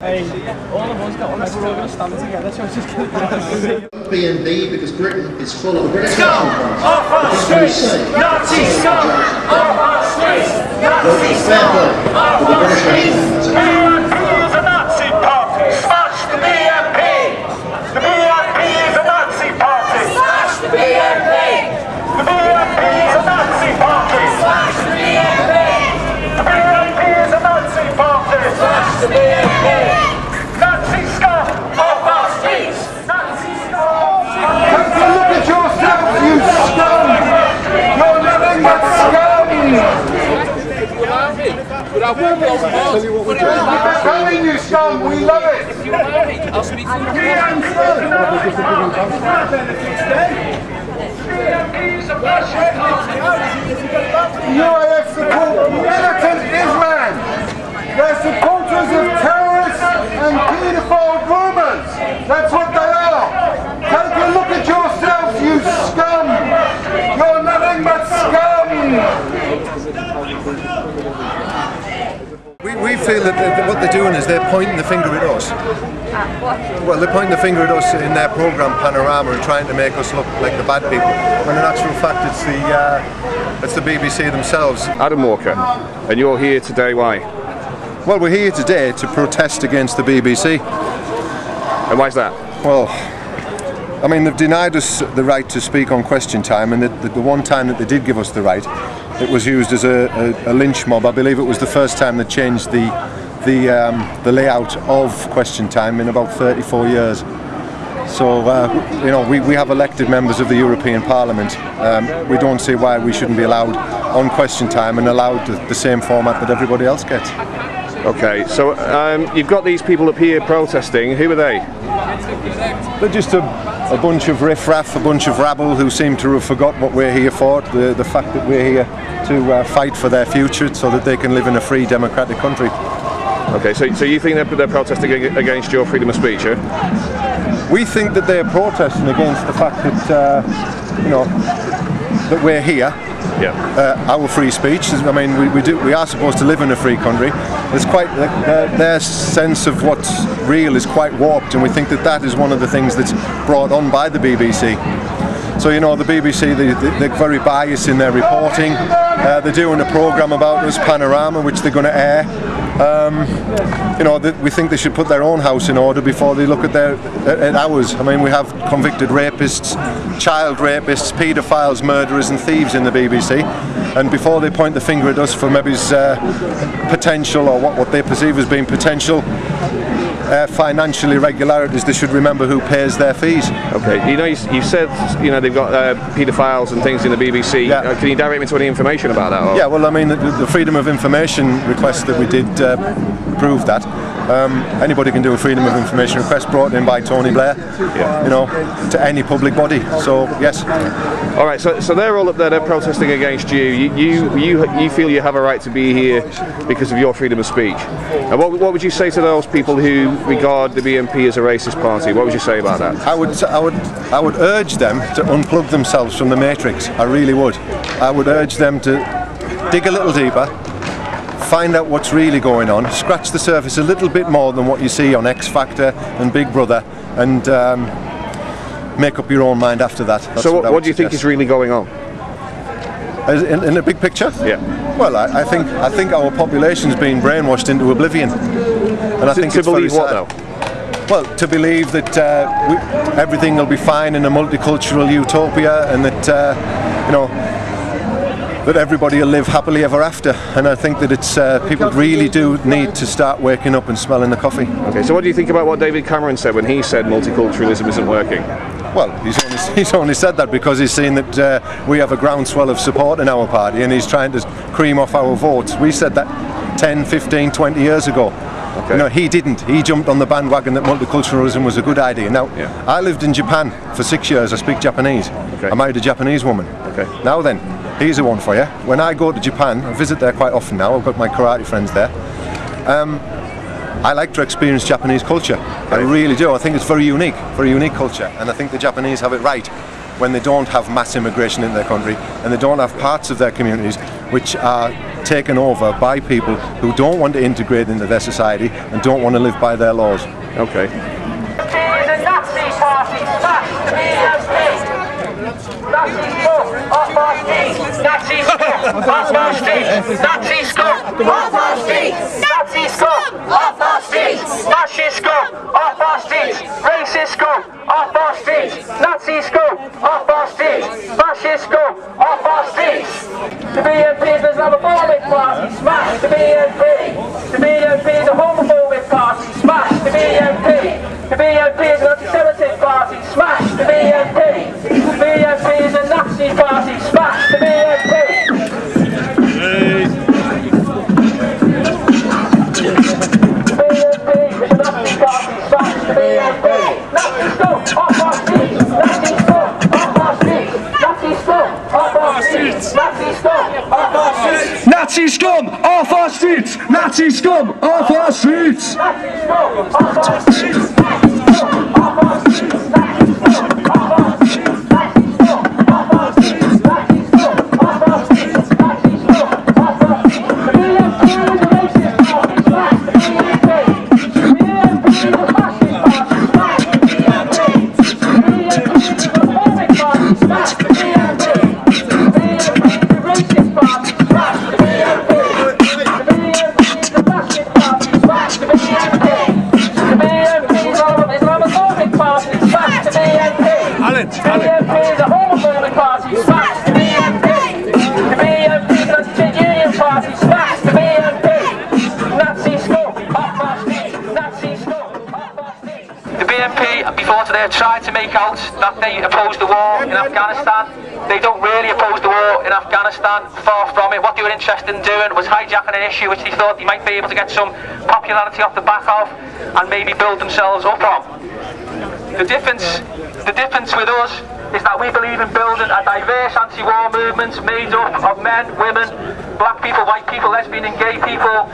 All of us got one, we're all going to stand together, so it's just going to B&B because Britain is full of British scum off our streets, Nazi scum off our streets, Nazi scum off our streets. The BNP is a Nazi party. Smash the BNP. The BNP is a Nazi party. Smash the BNP. The BNP is a Nazi party. Smash the BNP. The BNP is a Nazi party. Smash the BNP. Nazi scum off our streets. Nazi scum. Take a look at yourself, you scum! You're nothing but scum! We're coming, you scum! We love it! I'll speak for UAF support militant Islam! They're supporters of terrorists and paedophile groomers! That's what they are! Take a look at yourself, you scum! You're nothing but scum! We feel that what they're doing is they're pointing the finger at us. Well, they're pointing the finger at us in their programme Panorama and trying to make us look like the bad people. When in actual fact it's the BBC themselves. Adam Walker, and you're here today, why? Well, we're here today to protest against the BBC. And why is that? Well, I mean, they've denied us the right to speak on Question Time, and the one time that they did give us the right, it was used as a lynch mob. I believe it was the first time they changed the layout of Question Time in about 34 years. So, you know, we have elected members of the European Parliament. We don't see why we shouldn't be allowed on Question Time and allowed the same format that everybody else gets. Okay, so you've got these people up here protesting. Who are they? They're just a bunch of riffraff, a bunch of rabble who seem to have forgot what we're here for, the fact that we're here to fight for their future so that they can live in a free democratic country. Okay, so you think they're protesting against your freedom of speech, eh? We think that they're protesting against the fact that, you know, that we're here. Yeah. Our free speech. I mean, we are supposed to live in a free country. It's quite their sense of what's real is quite warped, and we think that is one of the things that's brought on by the BBC. So, you know, the BBC, they're very biased in their reporting. They're doing a programme about us, Panorama, which they're going to air. You know, we think they should put their own house in order before they look at ours. I mean, we have convicted rapists, child rapists, paedophiles, murderers and thieves in the BBC, and before they point the finger at us for maybe potential, or what they perceive as being potential financial irregularities, they should remember who pays their fees. Okay, you know, you said, you know, they've got paedophiles and things in the BBC. Yeah. Can you direct me to any information about that? Or? Yeah, well, I mean, the freedom of information request that we did prove that. Anybody can do a freedom of information request brought in by Tony Blair, you know, to any public body. So yes. All right. So they're all up there. They're protesting against you. You feel you have a right to be here because of your freedom of speech. And what would you say to those people who regard the BNP as a racist party? What would you say about that? I would urge them to unplug themselves from the matrix. I really would. I would urge them to dig a little deeper, find out what's really going on, scratch the surface a little bit more than what you see on X Factor and Big Brother, and make up your own mind after that. That's so what do you think is really going on? In the big picture? Yeah. Well, I think our population's been brainwashed into oblivion, and I think to it's believe very what sad. though? Well, to believe that everything will be fine in a multicultural utopia, and that you know, that everybody will live happily ever after. And I think that it's people really do need to start waking up and smelling the coffee. Okay, so what do you think about what David Cameron said when he said multiculturalism isn't working? Well, he's only said that because he's seen that we have a groundswell of support in our party, and he's trying to cream off our votes. We said that 10, 15, 20 years ago. Okay. You know, he didn't. He jumped on the bandwagon that multiculturalism was a good idea. Now, I lived in Japan for 6 years. I speak Japanese. Okay. I married a Japanese woman. Okay. Now then, here's a one for you. When I go to Japan, I visit there quite often now. I've got my karate friends there. I like to experience Japanese culture. I really do. I think it's very unique culture, and I think the Japanese have it right when they don't have mass immigration in their country, and they don't have parts of their communities which are taken over by people who don't want to integrate into their society and don't want to live by their laws. Okay. Nazi scum off our streets! Nazi scum off our streets! Nazi scum off our streets! Fascist scum off our streets! Racist scum off our streets! Nazi scum off our streets! Fascist scum off our streets! The BNP is an Islamophobic party, smash the BNP! The BNP is a homophobic party, smash the BNP! The BNP is an anti-Semitic party, smash the BNP! The BNP is a Nazi party, smash the BNP! Nazi scum off our streets! Nazi scum off our streets! Before today tried to make out that they oppose the war in Afghanistan. They don't really oppose the war in Afghanistan, far from it. What they were interested in doing was hijacking an issue which they thought they might be able to get some popularity off the back of and maybe build themselves up on. The difference with us is that we believe in building a diverse anti-war movement made up of men, women, black people, white people, lesbian and gay people,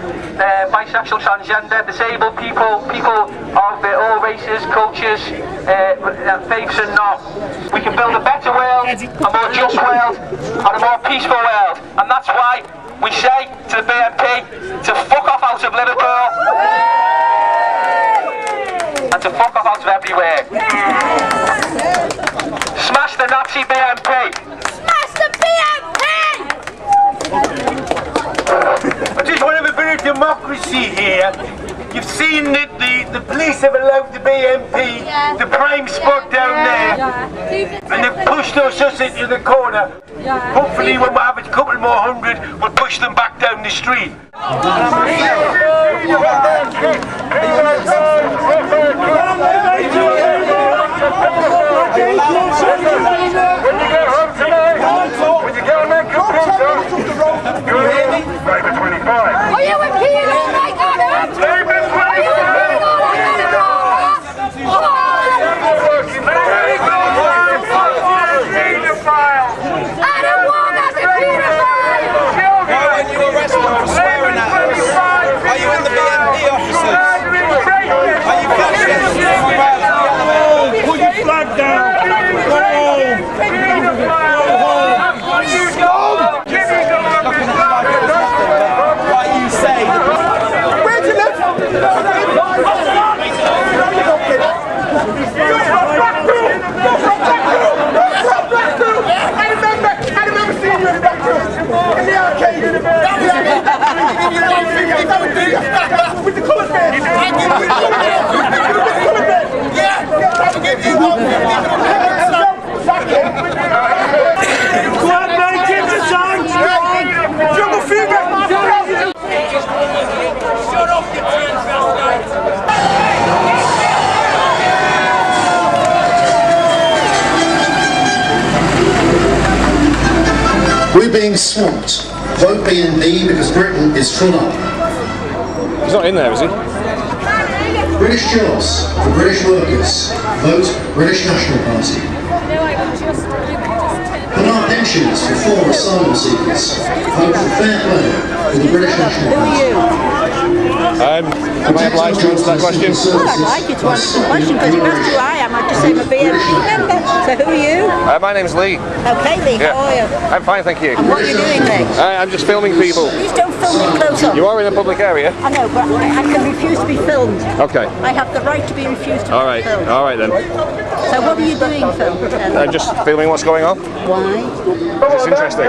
bisexual, transgender, disabled people, people of all races, cultures, faiths and not. We can build a better world, a more just world, and a more peaceful world. And that's why we say to the BNP to fuck off out of Liverpool and to fuck off out of everywhere. Smash the Nazi BNP! Smash the BNP! I just want to have a bit of democracy here. You've seen that the police have allowed the BNP, the prime spot down there, and they've pushed us into the corner. Hopefully when we have a couple more hundred, we'll push them back down the street. When you get on that computer, you'll hear me? Driver 25. Are you repeating all right, Adam? Driver 25. Are you repeating all right, Adam? Adam, what has a paedophile? Why weren't you arrested for swearing at us? Are you in the BNP officers? Are you fascists? Put your flag down! Go home! What you say? Where'd you live? I remember seeing you in the back room. In the arcade. With the coloured man. Go on, man, give the song! Jungle Fever! Shut up, you transvestite! We're being swamped. Vote BNP because Britain is full up. He's not in there, is he? British jobs for British workers. Vote British National Party. Banana pensions for former asylum seekers. Vote for fair play for the British National Party. Am I obliged to answer that question? Well, I'd like you to answer the question because you've asked who I am. am. I just say I'm a BMP member. So who are you? My name's Lee. Okay, Lee, how are you? I'm fine, thank you. And what are you doing, Lee? I'm just filming people. Please don't film me close up. You are in a public area? I know, but I can refuse to be filmed. Okay. I have the right to be refused to be filmed. All right then. So what are you doing, Phil? I'm just filming what's going on. Why? It's interesting.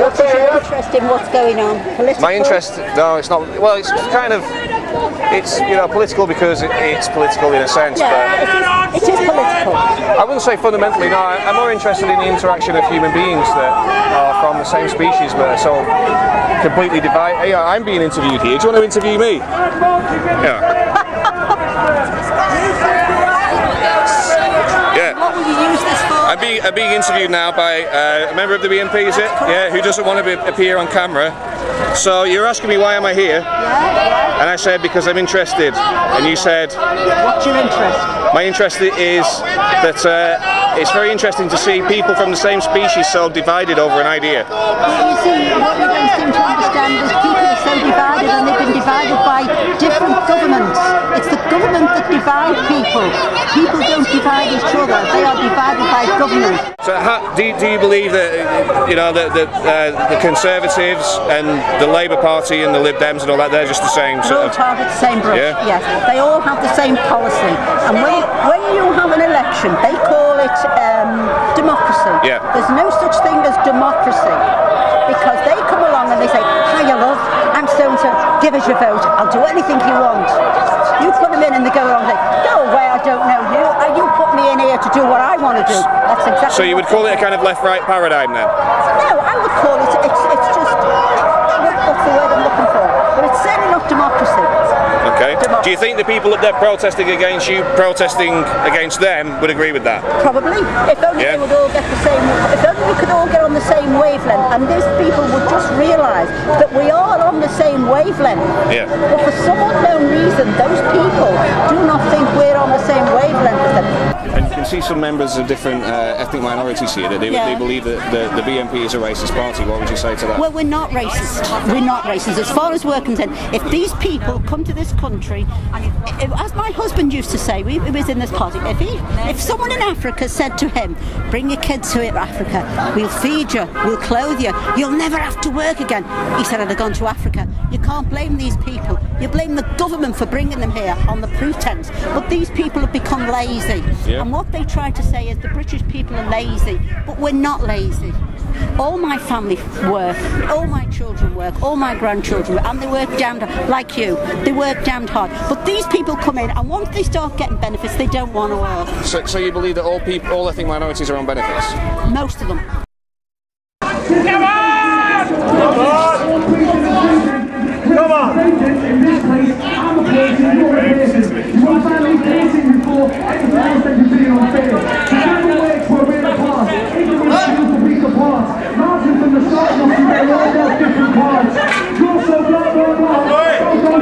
What's your interest in what's going on? Political? My interest, no, it's not. Well, it's kind of, it's political because it's political in a sense. Yeah, but it is political. I wouldn't say fundamentally. No, I'm more interested in the interaction of human beings that are from the same species but are so completely divided. Hey, I'm being interviewed here. Do you want to interview me? Yeah. What will you use this for? I'm being interviewed now by a member of the BNP, is it? Yeah, who doesn't want to appear on camera. So you're asking me why am I here? Yeah. And I said because I'm interested. And you said... What's your interest? My interest is that it's very interesting to see people from the same species so divided over an idea. You see, what you don't seem to understand is people are so divided and they've been divided by different governments. It's the government that divides people. People don't divide each other, they are divided by government. So do you believe that, the Conservatives and the Labour Party and the Lib Dems and all that, they're just the same They're all target the same brush, yeah? Yes. They all have the same policy. And when you have an election, they call it democracy. Yeah. There's no such thing as democracy. Because they come along and they say, hiya love, I'm so-and-so, give us your vote, I'll do anything you want. You put them in and they go along and say, go away, I don't know you, and you put me in here to do what I want to do. That's exactly. So you would call it a kind of left-right paradigm then? No, I would call it, it's just, what's the word I'm looking for? But it's certainly not democracy. Okay. Do you think the people up there protesting against you, protesting against them, would agree with that? Probably. If only they would all get the same, if only we could all get on the same wavelength, and these people would just realise that we are on the same wavelength. Yeah. But for some unknown reason, those people do not think we're on the same wavelength as them. And you can see some members of different ethnic minorities here that they believe that the BNP is a racist party. What would you say to that? Well, we're not racist. We're not racist. As far as we're concerned, if these people come to this country, and as my husband used to say, he was in this party, if someone in Africa said to him, bring your kids to Africa, we'll feed you, we'll clothe you, you'll never have to work again, he said I'd have gone to Africa. You can't blame these people. You blame the government for bringing them here on the pretense. But these people have become lazy. Yeah. And what they try to say is the British people are lazy. But we're not lazy. All my family work, all my children work, all my grandchildren work, and they work damned hard, like you. They work damned hard. But these people come in, and once they start getting benefits, they don't want to work. So you believe that all ethnic minorities are on benefits? Most of them. Come on! Come on!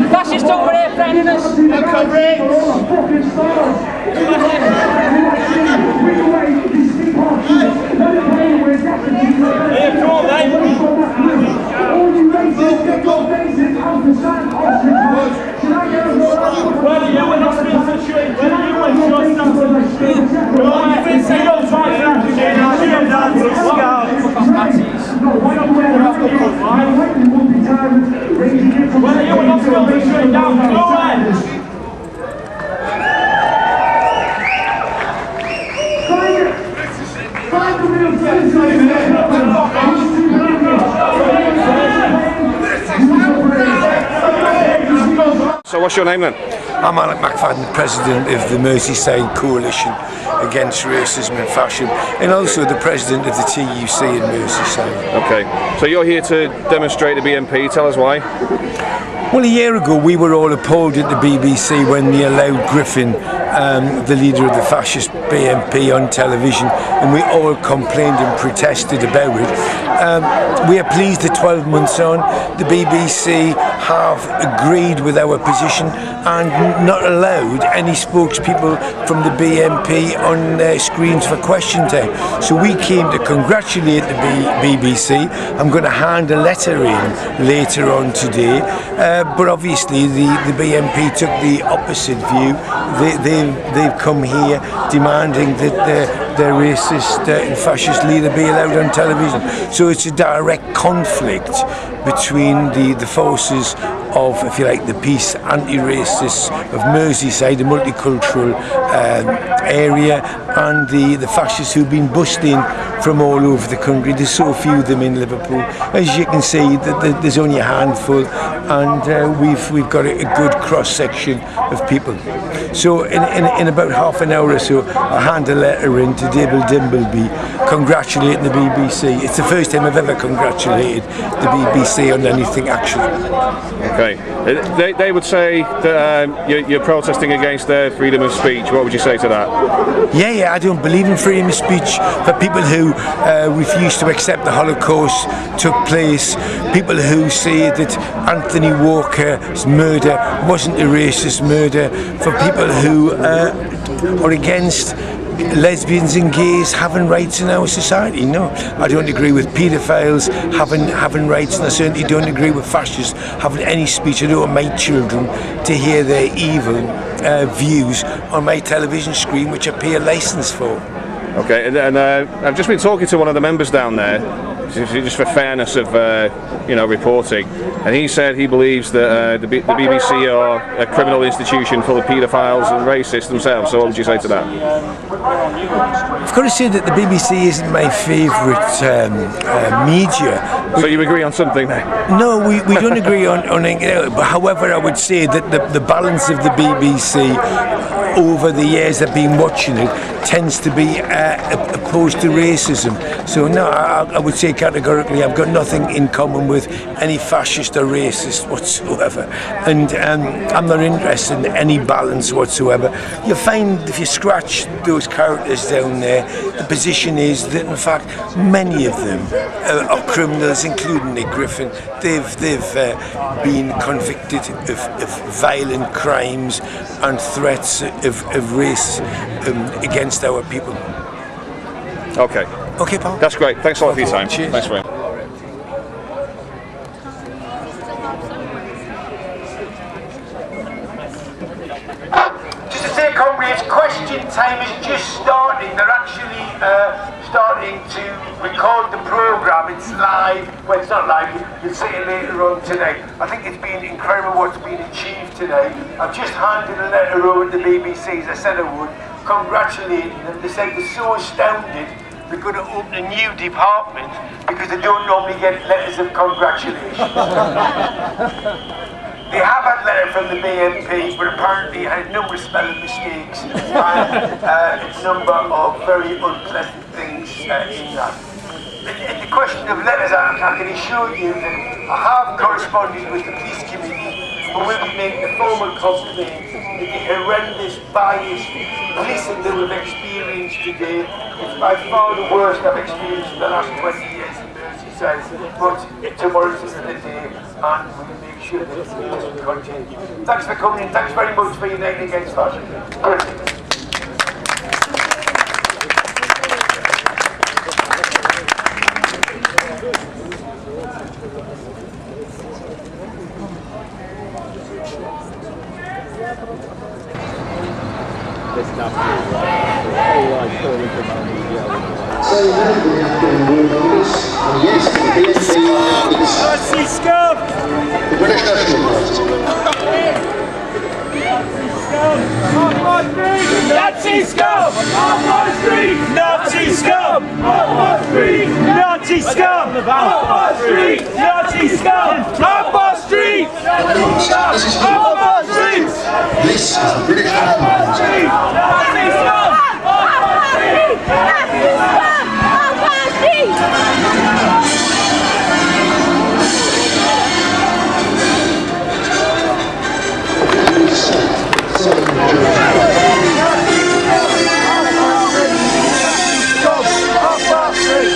Fascists over here threatening us. They're covering. Here, come on, mate. Where are you when I speak to shit? Where are you when you're standing? Come on, you don't try for that again. You're dancing, scout. Where are you when I spill the shit down? Go ahead. So what's your name then? I'm Alec McFadden, President of the Merseyside Coalition Against Racism and Fascism, and also the President of the TUC in Merseyside. Okay, so you're here to demonstrate the BNP, tell us why. Well, a year ago we were all appalled at the BBC when they allowed Griffin, the leader of the fascist BNP, on television, and we all complained and protested about it. We are pleased that 12 months on, the BBC have agreed with our position and not allowed any spokespeople from the BNP on their screens for question time. So we came to congratulate the BBC. I'm going to hand a letter in later on today, but obviously the BNP took the opposite view. They they've come here demanding that their racist and fascist leader be allowed on television. So it's a direct conflict between the forces of, if you like, the peace anti-racists of Merseyside, a multicultural area, and the fascists who've been bussed in from all over the country. There's so few of them in Liverpool. As you can see, there's only a handful, and we've got a good cross-section of people. So in about half an hour or so, I hand a letter in to David Dimbleby congratulating the BBC. It's the first time I've ever congratulated the BBC on anything, actually. Okay. They would say that you're protesting against their freedom of speech. What would you say to that? Yeah, I don't believe in freedom of speech for people who refuse to accept the Holocaust took place, people who say that Anthony Walker's murder wasn't a racist murder, for people who are against lesbians and gays having rights in our society. No, I don't agree with paedophiles having rights, and I certainly don't agree with fascists having any speech. I don't want my children to hear their evil views on my television screen, which I pay a licence for. Okay, and I've just been talking to one of the members down there, just for fairness of reporting, and he said he believes that the BBC are a criminal institution full of paedophiles and racists themselves. So what would you say to that? I've got to say that the BBC isn't my favourite media. So you agree on something then? No, we don't agree on but however, I would say that the balance of the BBC over the years I've been watching it tends to be opposed to racism. So no, I would say categorically I've got nothing in common with any fascist or racist whatsoever, and I'm not interested in any balance whatsoever. You find if you scratch those characters down there, the position is that in fact many of them are criminals, including Nick Griffin. They've been convicted of violent crimes and threats of race against our people. Okay. Okay, Paul. That's great. Thanks a lot for your time. Cheers. Thanks very much. Just to say, comrades, question time is just starting. They're actually starting to record the programme. It's live. Well, it's not live. You'll see it later on today. I think it's been incredible what's been achieved today. I've just handed a letter over to the BBC, as I said I would, congratulating them. They said they're so astounded they're going to open a new department because they don't normally get letters of congratulations. They have had a letter from the BNP, but apparently it had a number of spelling mistakes and a number of very unpleasant things in that. And the question of letters, I can assure you that I have corresponded with the police committee, but we'll be making a formal complaint that the horrendous biased policing that we've experienced today is by far the worst I've experienced in the last 20 years in Merseyside. But tomorrow's another day, and we'll make sure that it doesn't continue. Thanks for coming in. Thanks very much for Unite Against Fascism. So we have been warned, and yes, the BNP is the British National Party. Nazi scum! Off our street! Nazi scum! Off our street! Nazi scum! Off our street! Nazi scum! Off our street! Off our street! This is the British National Party. Nazi scum! Off our street! Nazi scum! Off our street!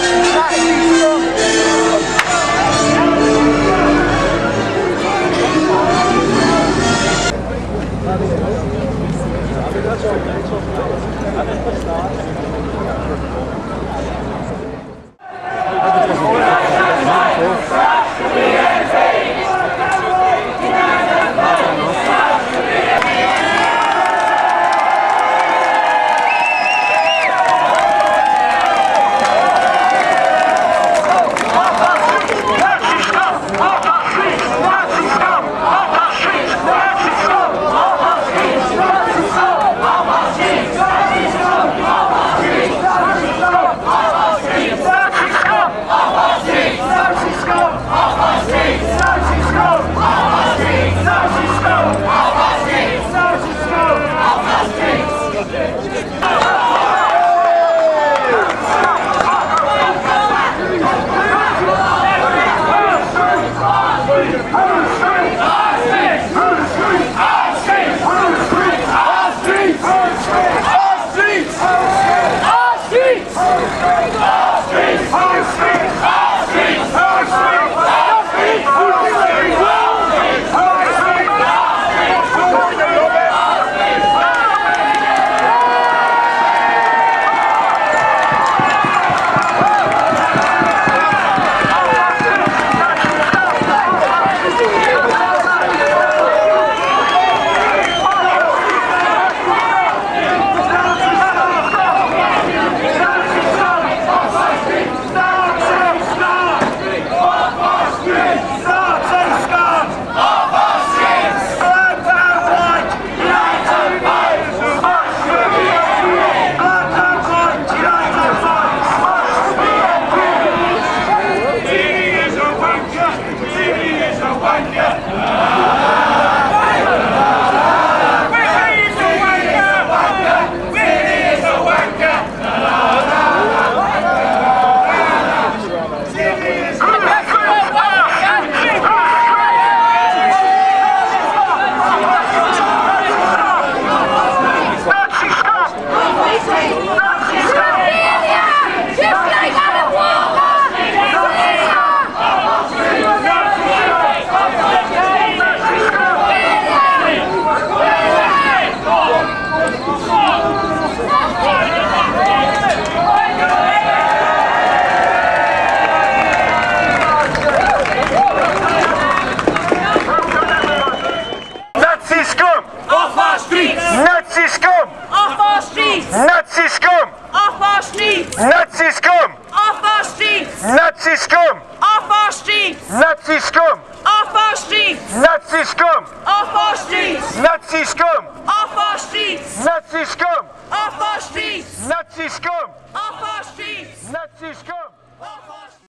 Nazi scum! Off our streets! Nazi scum! Off our streets! Nazi scum! Off our streets! Nazi scum! Off our streets! Nazi scum!